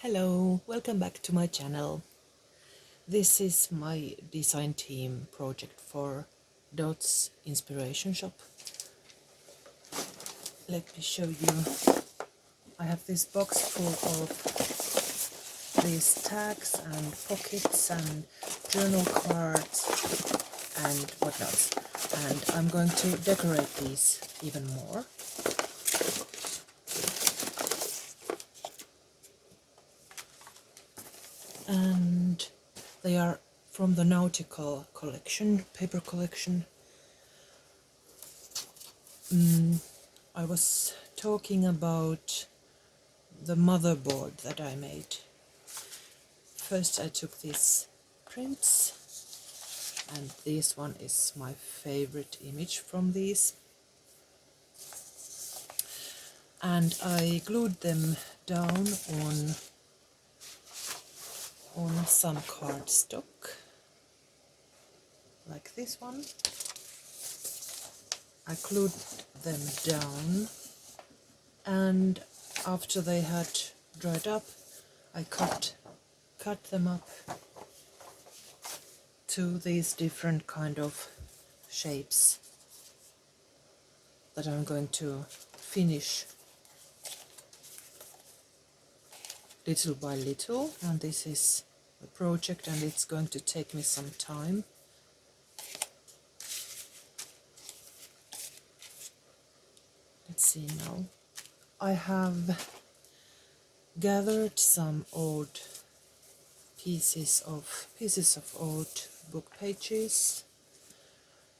Hello, welcome back to my channel. This is my design team project for Dot's Inspiration Shop. Let me show you. I have this box full of these tags and pockets and journal cards and whatnot. And I'm going to decorate these even more. And they are from the Nautical collection, paper collection. I was talking about the motherboard that I made. First I took these prints, and this one is my favorite image from these. And I glued them down on some cardstock, like this one. I glued them down, and after they had dried up, I cut them up to these different kind of shapes that I'm going to finish little by little. And this is a project, and it's going to take me some time. Let's see now. I have gathered some old pieces of old book pages.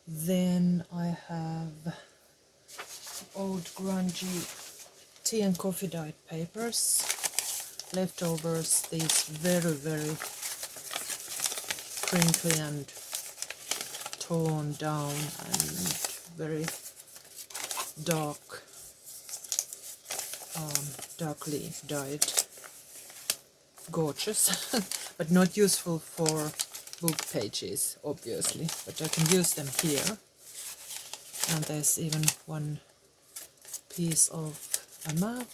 Then I have old grungy tea and coffee dyed papers, leftovers, these very crinkly and torn down and very darkly dyed, gorgeous, but not useful for book pages, obviously, but I can use them here. And there's even one piece of a map,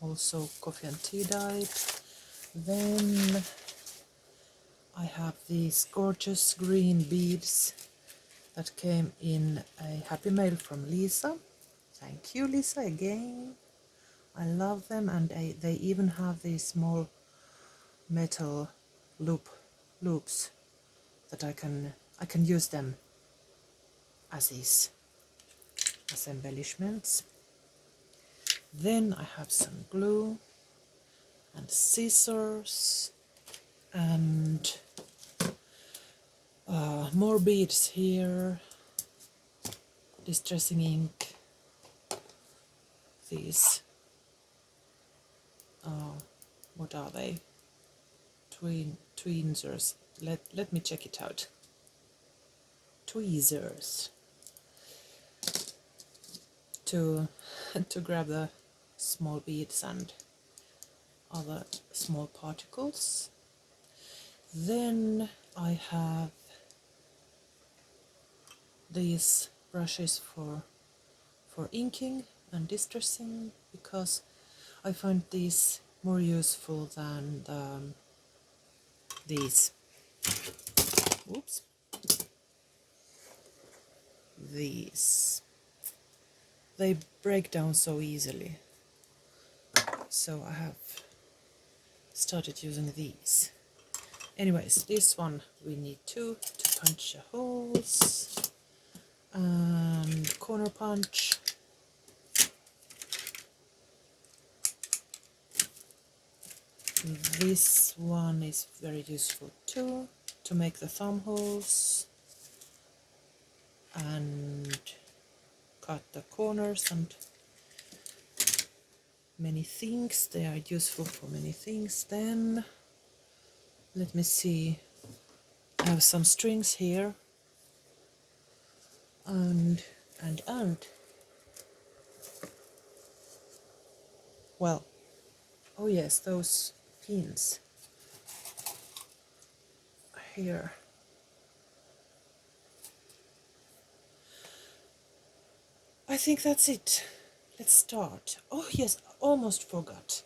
also coffee and tea dyed. Then I have these gorgeous green beads that came in a happy mail from Lisa. Thank you, Lisa, again. I love them, and they even have these small metal loops that I can use them as embellishments. Then I have some glue and scissors and more beads here, distressing ink, these, what are they? Tweezers. Let me check it out. Tweezers to grab the small beads and other small particles. Then I have these brushes for inking and distressing, because I find these more useful than these. Oops. These. They break down so easily. So I have started using these. Anyways, this one we need two to punch the holes. And corner punch. This one is very useful too, to make the thumb holes and cut the corners and many things. They are useful for many things. Then let me see, I have some strings here and well, oh yes, those pins here. I think that's it. Let's start. Oh yes, almost forgot.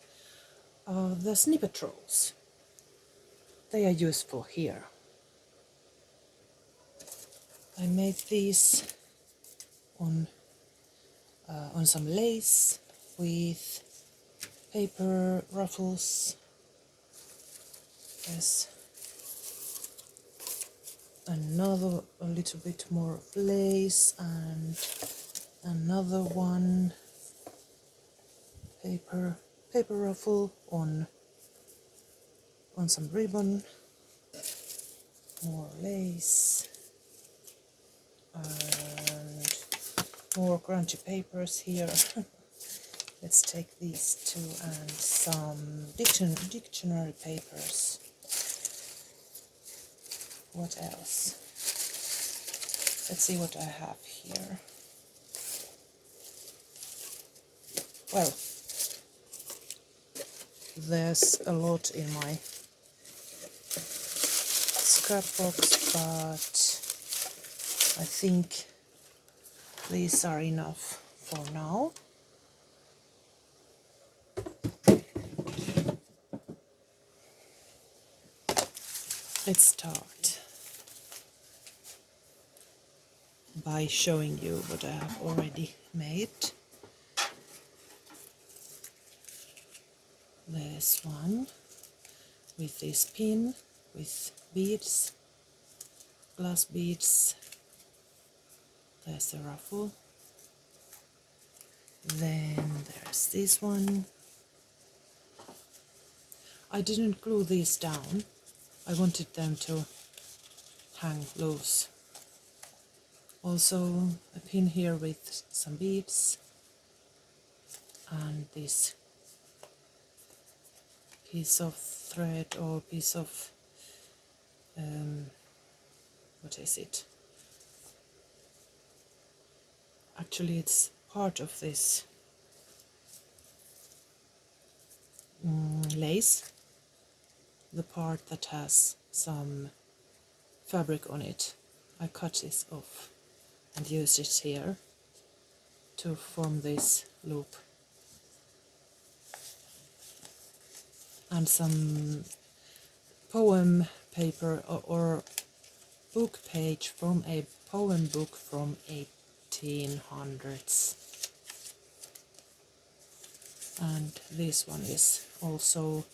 The snippet rolls. They are useful here. I made these on some lace with paper ruffles. There's another, a little bit more of lace, and another one paper ruffle on some ribbon, more lace, and more crunchy papers here. Let's take these two and some dictionary papers. What else? Let's see what I have here. Well, there's a lot in my scrapbox, but I think these are enough for now. Let's start by showing you what I have already made. There's one with this pin with beads, glass beads. There's the ruffle. Then there's this one. I didn't glue these down. I wanted them to hang loose. Also a pin here with some beads, and this piece of thread or piece of what is it? Actually, it's part of this lace, the part that has some fabric on it. I cut this off and use it here to form this loop. And some poem paper or book page from a poem book from 1800s. And this one is also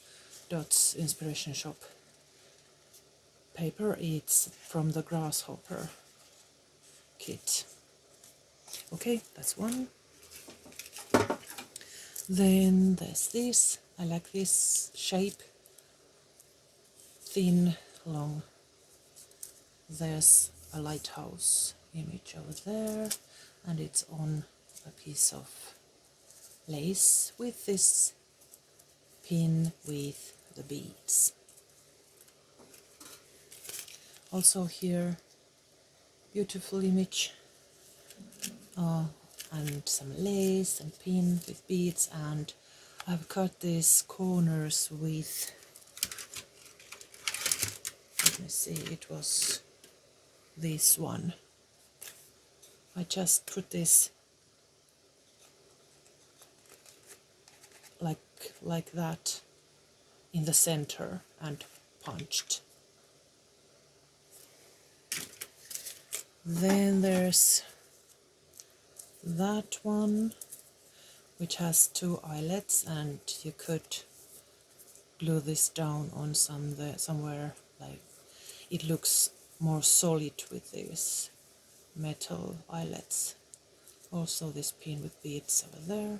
Dot's Inspiration Shop paper. It's from the Grasshopper kit. Okay, that's one. Then there's this. I like this shape. Thin, long. There's a lighthouse image over there, and it's on a piece of lace with this pin with the beads. Also here, beautiful image, and some lace and pin with beads, and I've cut these corners with, let me see, it was this one. I just put this like that in the center and punched. Then there's that one, which has two eyelets, and you could glue this down on somewhere, like it looks more solid with these metal eyelets. Also this pin with beads over there.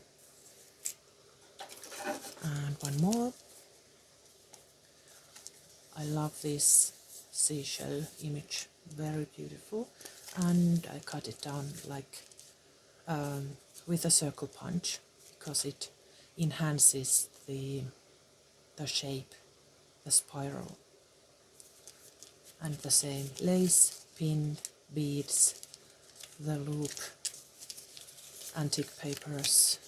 And one more. I love this seashell image, very beautiful, and I cut it down like with a circle punch because it enhances the shape, the spiral. And the same lace, pin, beads, the loop, antique papers,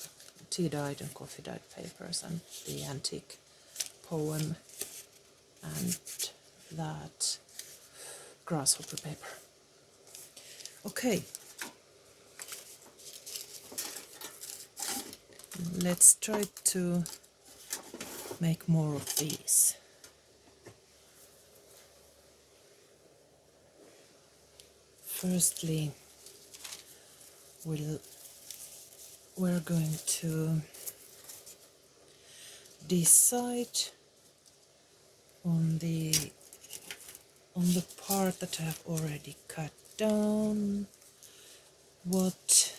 tea-dyed and coffee-dyed papers, and the antique poem, and that grasshopper paper. Okay, let's try to make more of these. Firstly, we're going to decide on the part that I have already cut down what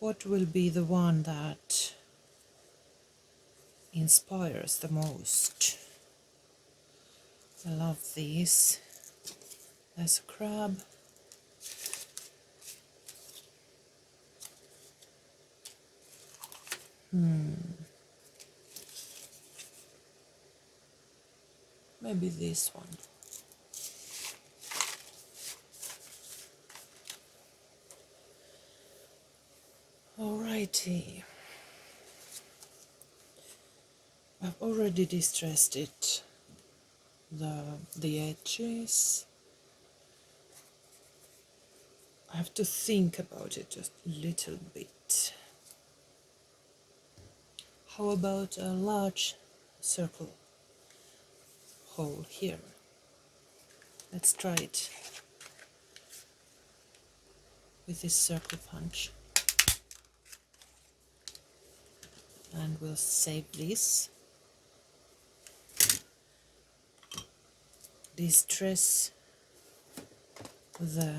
will be the one that inspires the most. I love these. There's a crab. Maybe this one. Alrighty. I've already distressed it, the edges. I have to think about it just a little bit. How about a large circle hole here? Let's try it with this circle punch. And we'll save this. Distress the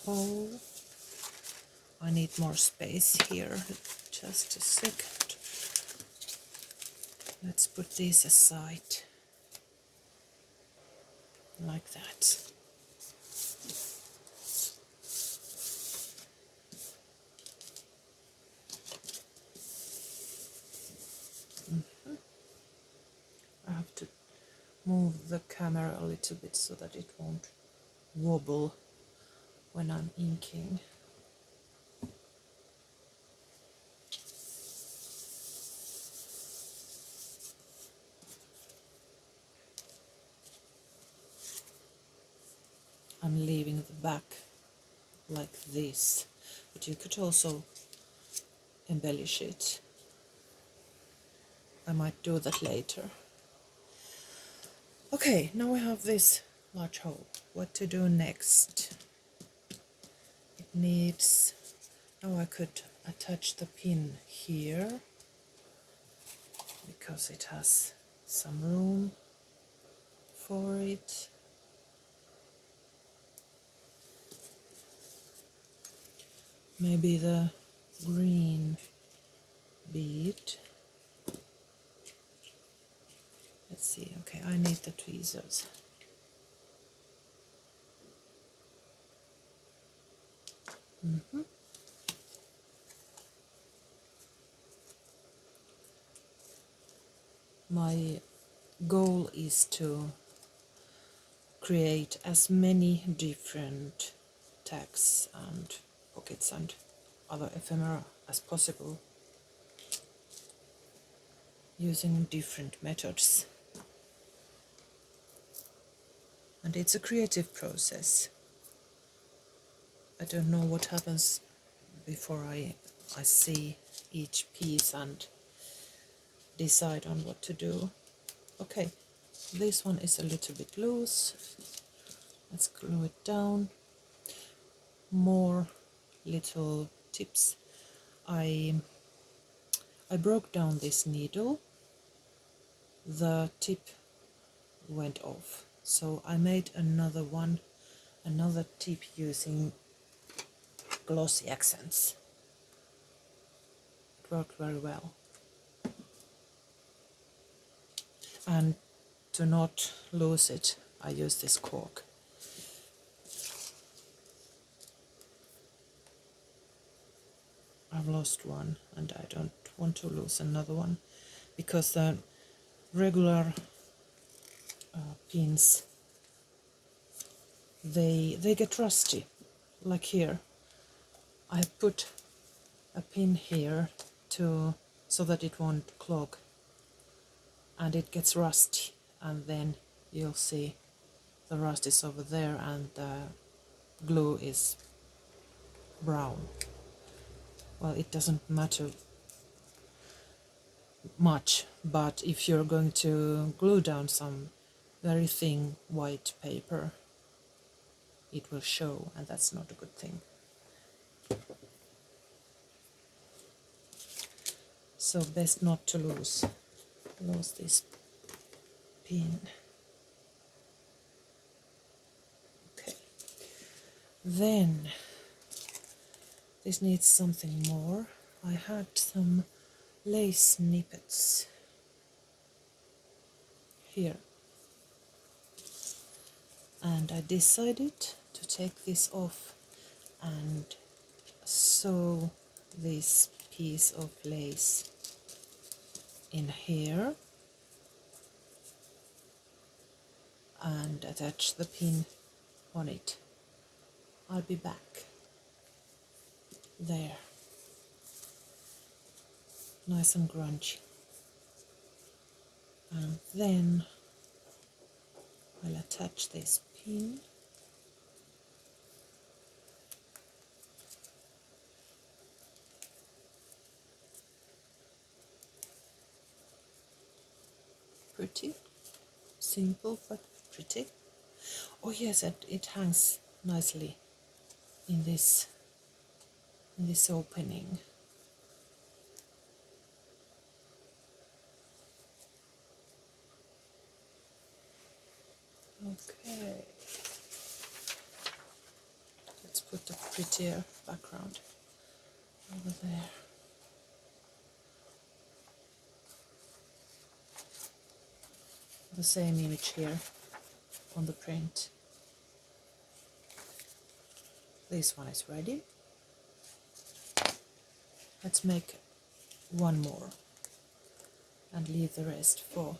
hole. I need more space here. Just a second. Let's put this aside like that. I have to move the camera a little bit so that it won't wobble when I'm inking. I'm leaving the back like this, but you could also embellish it. I might do that later. Okay, now we have this large hole. What to do next? It needs... Now I could attach the pin here because it has some room for it. Maybe the green bead. Let's see, okay, I need the tweezers. My goal is to create as many different tags and pockets and other ephemera as possible using different methods. And it's a creative process. I don't know what happens before I see each piece and decide on what to do. Okay, this one is a little bit loose. Let's glue it down. More little tips. I broke down this needle. The tip went off, so I made another one, another tip using glossy accents. It worked very well. And to not lose it, I use this cork. I've lost one and I don't want to lose another one because the regular pins, they get rusty. Like here, I put a pin here so that it won't clog, and it gets rusty, and then you'll see the rust is over there and the glue is brown. Well, it doesn't matter much, but if you're going to glue down some very thin white paper, it will show, and that's not a good thing. So best not to lose this pin. Okay. Then this needs something more. I had some lace snippets here, and I decided to take this off and sew this piece of lace in here and attach the pin on it. I'll be back. There. Nice and grungy. And then I'll attach this pin. Pretty. Simple but pretty. Oh yes, it hangs nicely in this opening. Okay. Let's put a prettier background over there. The same image here on the print. This one is ready. Let's make one more and leave the rest for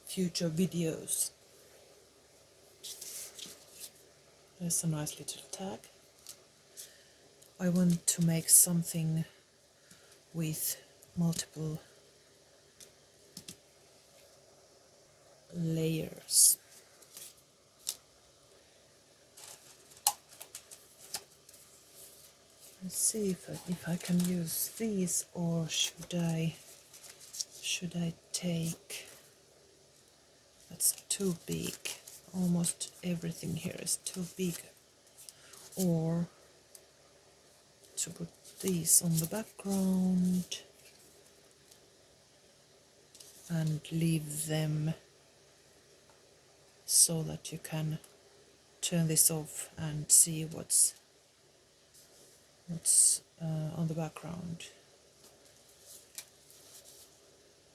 future videos. There's a nice little tag. I want to make something with multiple layers. Let's see if I can use these, or should I take, that's too big. Almost everything here is too big. Or to put these on the background and leave them so that you can turn this off and see what's on the background.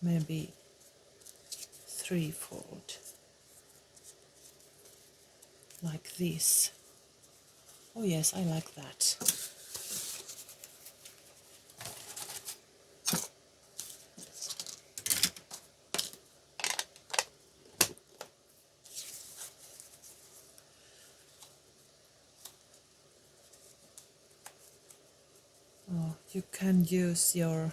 Maybe threefold, like this. Oh yes, I like that. Oh, you can use your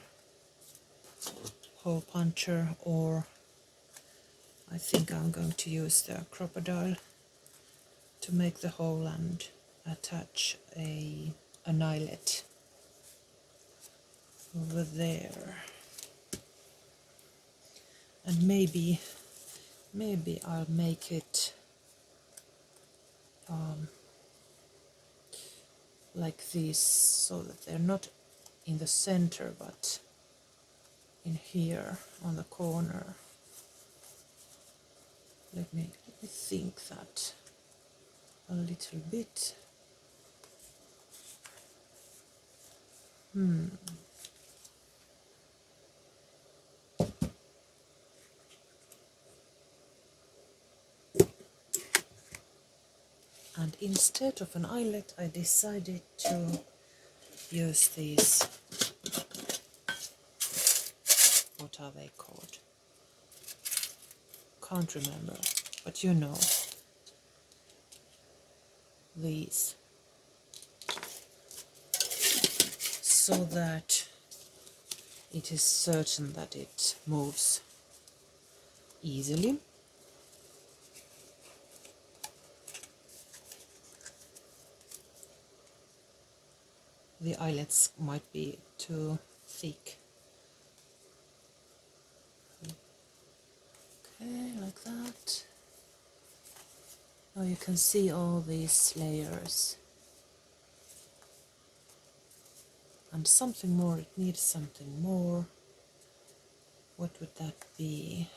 hole puncher, or I think I'm going to use the crocodile to make the hole and attach an eyelet over there. And maybe I'll make it like this, so that they're not in the center but in here on the corner. Let me think that a little bit. And instead of an eyelet, I decided to use these, what are they called? Can't remember, but you know, these, so that it is certain that it moves easily. The eyelets might be too thick, Okay, like that. Now you can see all these layers. And something more, it needs something more. What would that be?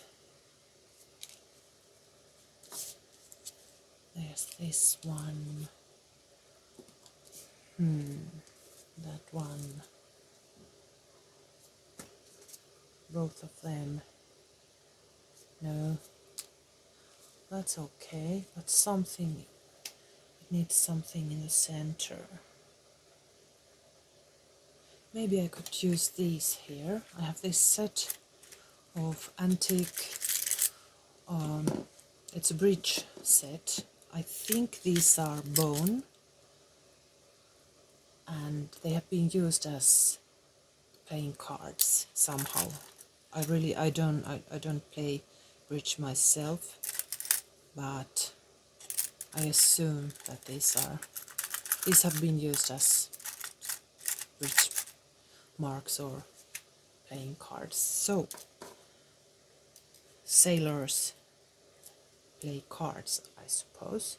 There's this one. That one. Both of them. No. That's okay, but something, it needs something in the center. Maybe I could use these here. I have this set of antique, it's a bridge set. I think these are bone and they have been used as playing cards somehow. I don't play bridge myself, but I assume that these have been used as bridge marks or playing cards. So sailors play cards, I suppose.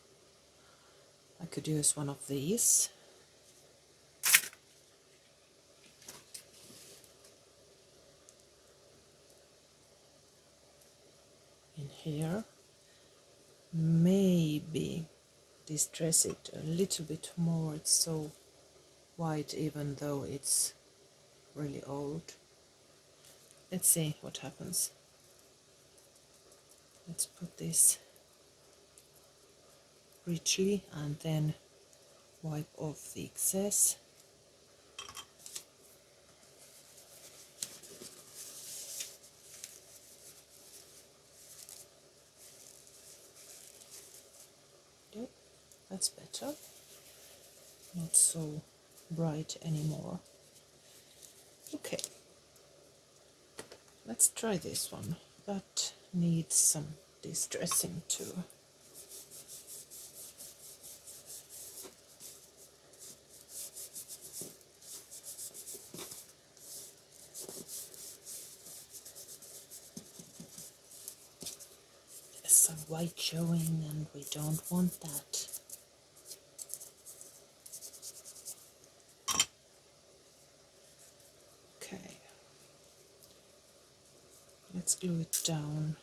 I could use one of these. In here. Maybe distress it a little bit more. It's so white even though it's really old. Let's see what happens. Let's put this richly and then wipe off the excess. Yep, that's better. Not so bright anymore. Okay, let's try this one. That needs some distressing too. There's some white showing and we don't want that. Okay, let's glue it down.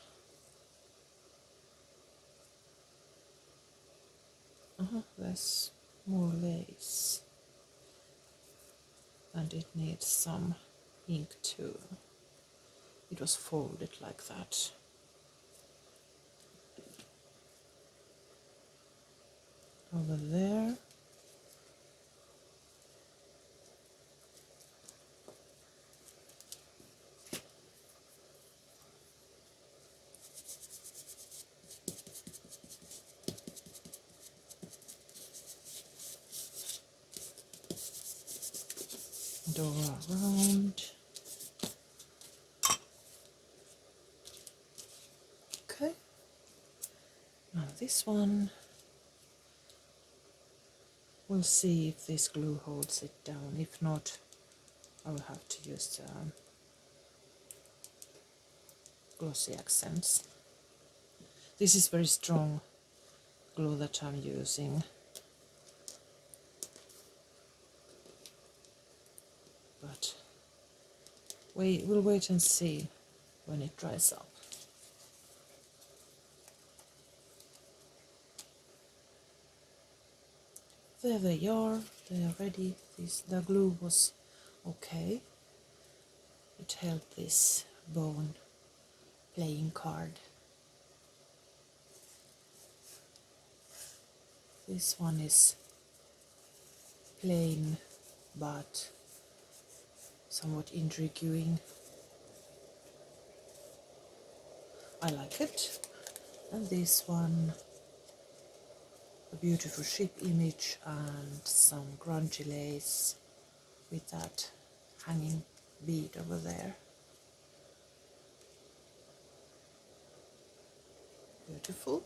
There's more lace and it needs some ink too. It was folded like that. Over there. And all around. Okay. Now this one, we'll see if this glue holds it down. If not, I will have to use glossy accents. This is very strong glue that I'm using. But we'll wait and see when it dries up. There they are, they are ready. The glue was okay. It held this bone playing card. This one is plain but somewhat intriguing. I like it. And this one, a beautiful ship image and some grungy lace with that hanging bead over there. Beautiful.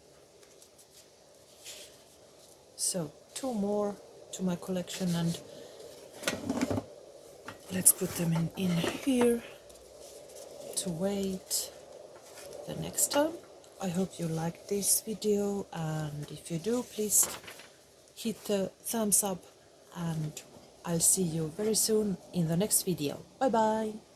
So 2 more to my collection and let's put them in here to wait the next time. I hope you liked this video, and if you do, please hit the thumbs up, and I'll see you very soon in the next video. Bye bye!